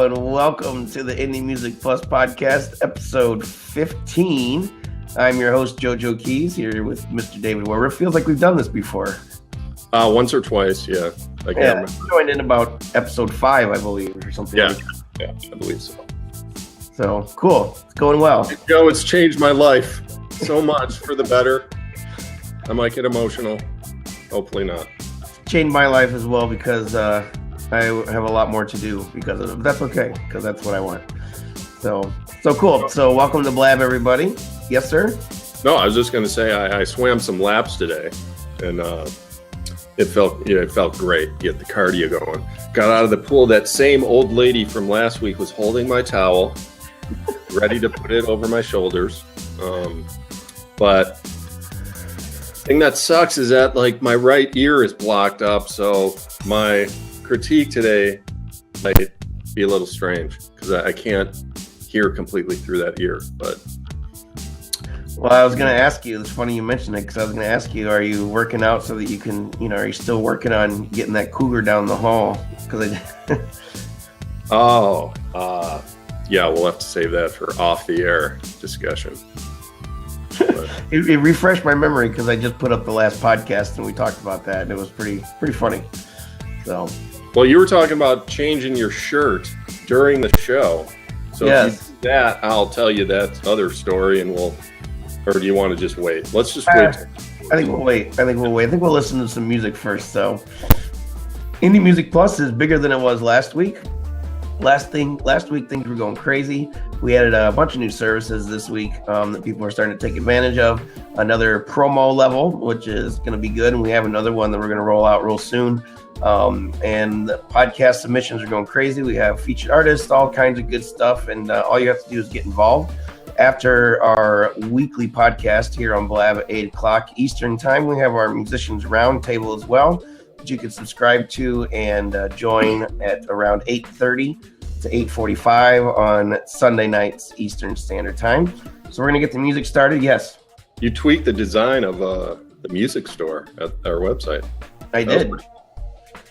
and welcome to the Indie Music Plus podcast, episode 15. I'm your host, JoJo Keys, here with Mr. David Weber. It feels like we've done this before. Once or twice, yeah. I can't remember. Joined in about episode 5, I believe, or something. Yeah, yeah, I believe so. So, cool. It's going well. Joe, it's changed my life so much for the better. I might get emotional. Hopefully not. Changed my life as well because I have a lot more to do because of it. But that's okay, because that's what I want. So cool. So welcome to Blab, everybody. Yes, sir? No, I was just going to say I swam some laps today, and it felt great. Get the cardio going. Got out of the pool. That same old lady from last week was holding my towel, ready to put it over my shoulders. But the thing that sucks is that like my right ear is blocked up, so my critique today might be a little strange because I can't hear completely through that ear. But well, I was going to ask you, it's funny you mentioned it, because I was going to ask you, are you working out so that you can, are you still working on getting that cougar down the hall? Yeah, we'll have to save that for off the air discussion. It refreshed my memory because I just put up the last podcast and we talked about that, and it was pretty funny. So, well, you were talking about changing your shirt during the show. So yes. If you do that, I'll tell you that other story, and or do you want to just wait? Let's just wait. I think we'll wait. I think we'll listen to some music first. So, Indie Music Plus is bigger than it was last week. Last week things were going crazy. We added a bunch of new services this week that people are starting to take advantage of. Another promo level, which is going to be good, and we have another one that we're going to roll out real soon. And the podcast submissions are going crazy. We have featured artists, all kinds of good stuff, and all you have to do is get involved. After our weekly podcast here on Blab at 8 o'clock Eastern Time, we have our Musicians Roundtable as well, that you can subscribe to and join at around 8:30 to 8:45 on Sunday nights Eastern Standard Time. So we're going to get the music started. Yes. You tweaked the design of the music store at our website. I did.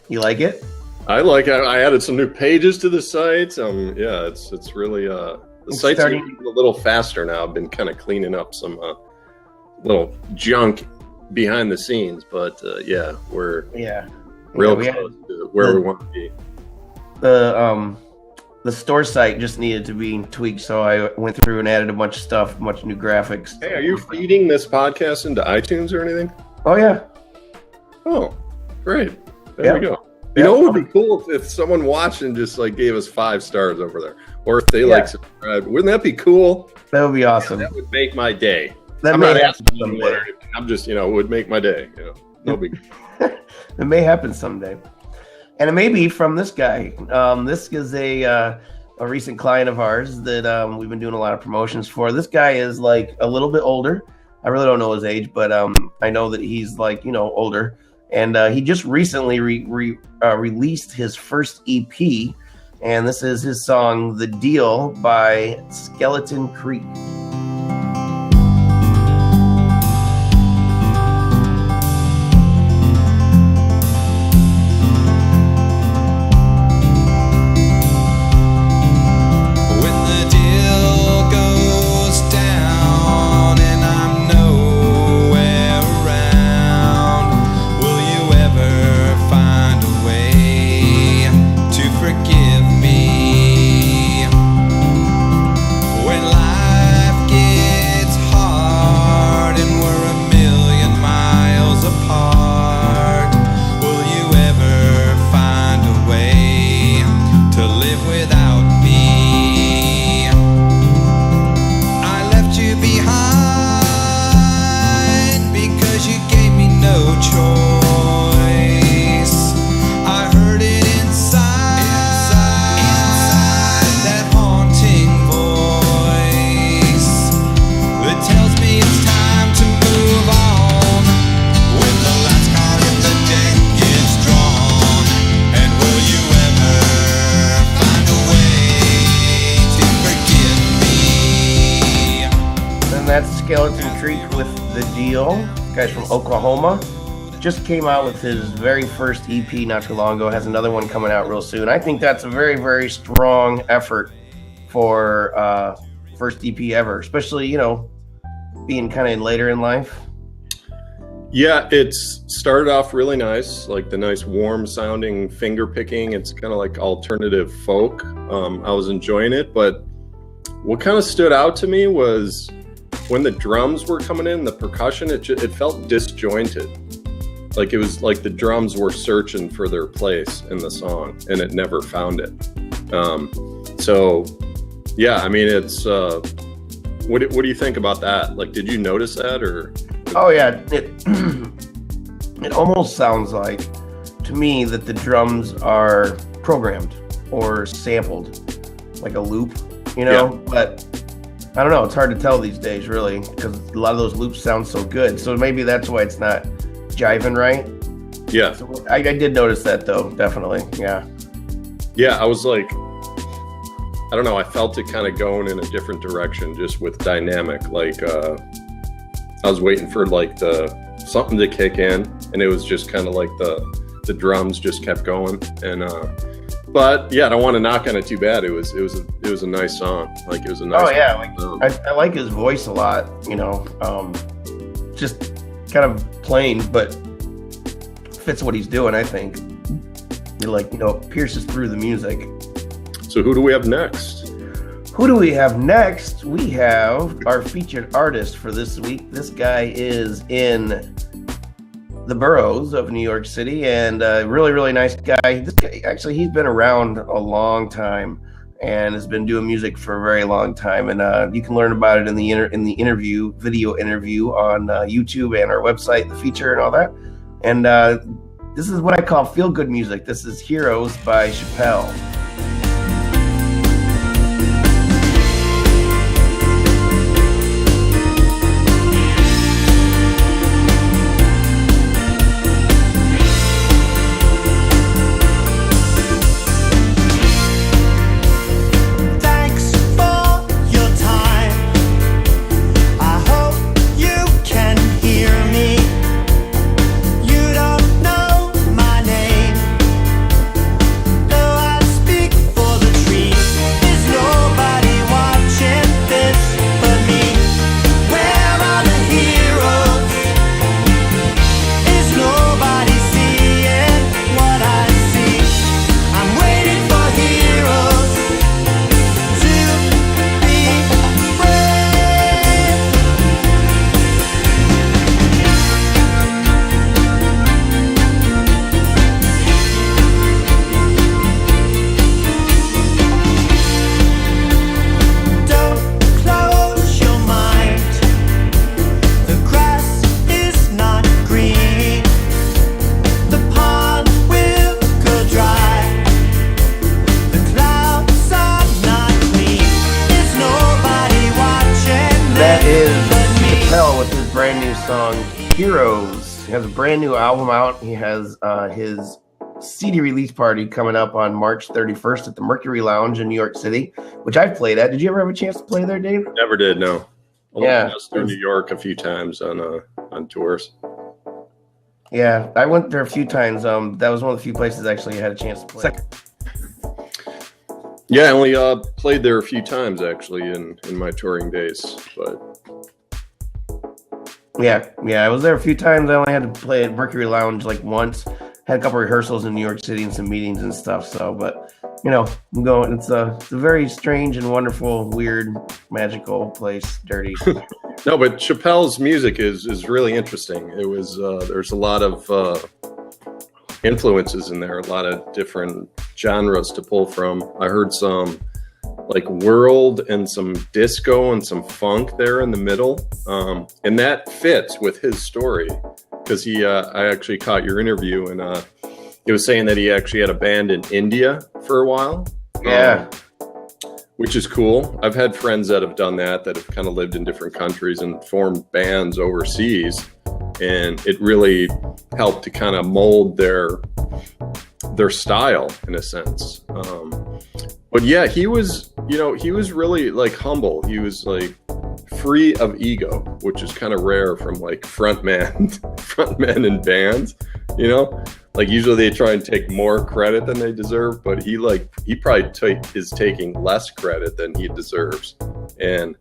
You like it? I like it. I added some new pages to the site. Yeah, it's really the site's getting a little faster now. I've been kind of cleaning up some little junk behind the scenes, but we're real close to where we want to be. The store site just needed to be tweaked, so I went through and added a bunch of stuff, a bunch of new graphics. Hey, are you feeding this podcast into iTunes or anything? Oh yeah. Oh, great. There we go. You know what would be cool if someone watched and just like gave us 5 stars over there, or if they subscribe. Wouldn't that be cool? That would be awesome. That would make my day. I'm not asking someday. I'm just, it would make my day. No big. It may happen someday, and it may be from this guy. This is a recent client of ours that we've been doing a lot of promotions for. This guy is like a little bit older. I really don't know his age, but I know that he's like older. And he just recently released his first EP, and this is his song, The Deal by Skeleton Creek. Skeleton Creek with The Deal. Guys from Oklahoma. just came out with his very first EP not too long ago. Has another one coming out real soon. I think that's a very, very strong effort for first EP ever, especially, you know, being kind of later in life. Yeah, it's started off really nice, like the nice warm sounding finger picking. It's kind of like alternative folk. I was enjoying it, but what kind of stood out to me was when the drums were coming in, the percussion, it felt disjointed. Like it was like the drums were searching for their place in the song and it never found it. So yeah, I mean, it's, what do you think about that? Like, did you notice that or? Oh yeah, it almost sounds like to me that the drums are programmed or sampled, like a loop, you know. Yeah. But I don't know. It's hard to tell these days, really, because a lot of those loops sound so good. So maybe that's why it's not jiving right. Yeah. So I did notice that though, definitely. Yeah. Yeah, I was like, I don't know. I felt it kind of going in a different direction, just with dynamic, like. I was waiting for like something to kick in, and it was just kind of like the drums just kept going. And but yeah, I don't want to knock on it too bad. It was a nice song. Like it was a nice. Oh yeah, like, I like his voice a lot. You know, just kind of plain, but fits what he's doing. I think he pierces through the music. So who do we have next? Who do we have next? We have our featured artist for this week. This guy is in the boroughs of New York City, and a really, really nice guy. This guy, actually, he's been around a long time and has been doing music for a very long time. And you can learn about it in the video interview on YouTube and our website, the feature and all that. And this is what I call feel-good music. This is Heroes by Chapell. Heroes. He has a brand new album out. He has his CD release party coming up on March 31st at the Mercury Lounge in New York City, which I've played at. Did you ever have a chance to play there, Dave? Never did, no. Yeah. I was through New York a few times on tours. Yeah, I went there a few times. That was one of the few places actually I had a chance to play. Yeah, I only played there a few times actually in my touring days, but yeah, I was there a few times. I only had to play at Mercury Lounge like once. Had a couple rehearsals in New York City and some meetings and stuff. So, but you know, I'm going. It's a very strange and wonderful, weird, magical place. Dirty. No, but Chapell's music is really interesting. It was there's a lot of influences in there, a lot of different genres to pull from. I heard some like world and some disco and some funk there in the middle, and that fits with his story because I actually caught your interview and he was saying that he actually had a band in India for a while. Yeah. Which is cool. I've had friends that have done that have kind of lived in different countries and formed bands overseas, and it really helped to kind of mold their style in a sense. But yeah, he was really like humble. He was like free of ego, which is kind of rare from like frontmen in bands, you know. Like usually they try and take more credit than they deserve, but he probably is taking less credit than he deserves, and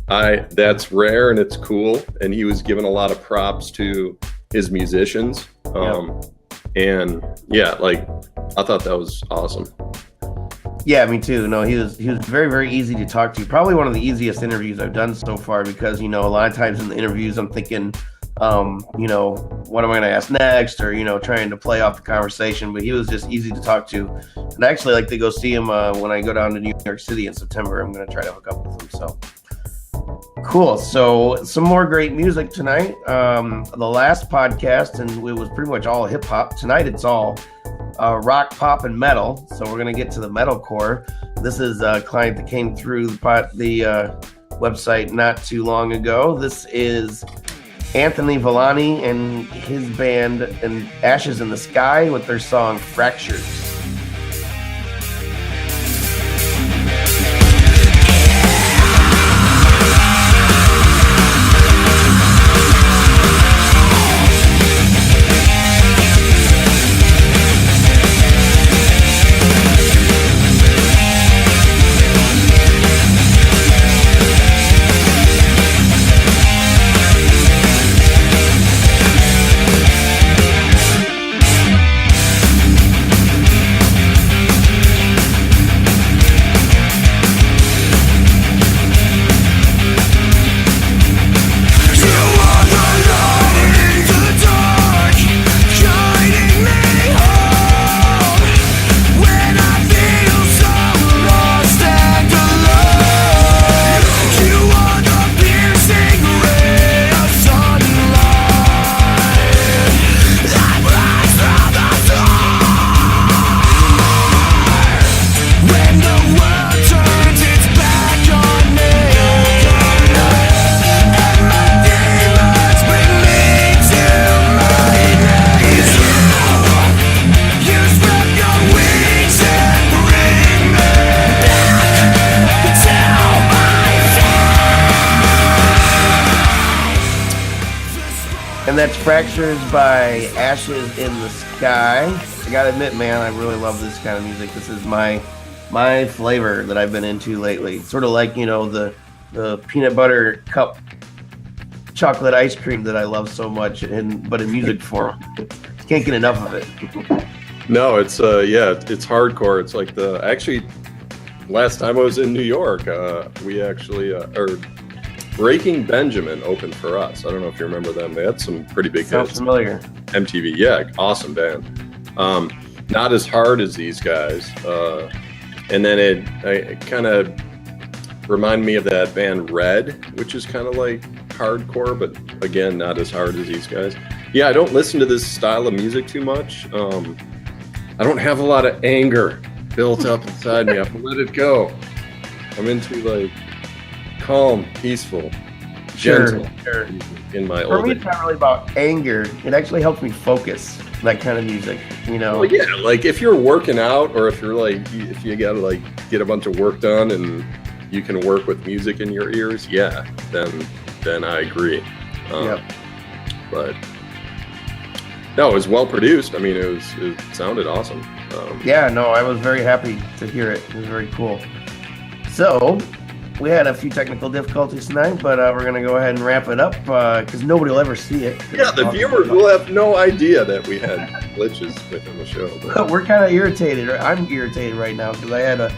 that's rare and it's cool. And he was giving a lot of props to his musicians, and yeah, like I thought that was awesome. Yeah, me too. No, he was very, very easy to talk to. Probably one of the easiest interviews I've done so far, because, you know, a lot of times in the interviews I'm thinking, you know, what am I going to ask next, or, you know, trying to play off the conversation. But he was just easy to talk to. And I actually like to go see him when I go down to New York City in September. I'm going to try to hook up with him. So cool. So some more great music tonight. The last podcast, and it was pretty much all hip hop. Tonight it's all rock, pop, and metal. So we're going to get to the metalcore. This is a client that came through the website not too long ago. This is Anthony Villani and his band and Ashes in the Sky with their song Fractures. And that's Fractures by Ashes in the Sky. I gotta admit, man, I really love this kind of music. This is my flavor that I've been into lately. Sort of like, you know, the peanut butter cup chocolate ice cream that I love so much, but in music form. Can't get enough of it. No, it's it's hardcore. It's like actually last time I was in New York, we actually Breaking Benjamin opened for us. I don't know if you remember them. They had some pretty big Sounds hits. familiar. MTV, yeah, awesome band. Not as hard as these guys. And then it kind of reminded me of that band Red, which is kind of like hardcore, but again, not as hard as these guys. Yeah, I don't listen to this style of music too much. I don't have a lot of anger built up inside me. I have to let it go. I'm into like calm, peaceful, gentle in my For old me, age. it's not really about anger. It actually helps me focus, that kind of music, you know? Well, yeah, like if you're working out, or if you're like, if you gotta like get a bunch of work done and you can work with music in your ears, yeah, then I agree. But no, it was well produced. I mean, it sounded awesome. Yeah, no, I was very happy to hear it. It was very cool. So, we had a few technical difficulties tonight, but we're going to go ahead and wrap it up because nobody will ever see it. Yeah, the viewers will have no idea that we had glitches within the show. But we're kind of irritated. I'm irritated right now because I had a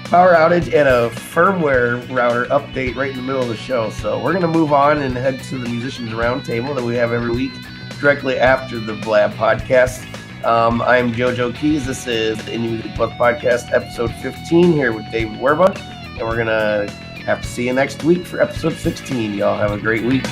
power outage and a firmware router update right in the middle of the show. So we're going to move on and head to the Musicians Roundtable that we have every week directly after the Blab podcast. I'm JoJo Keys. This is the Indie Music Plus Podcast, episode 15 here with David Werba. And we're going to have to see you next week for episode 16. Y'all have a great week.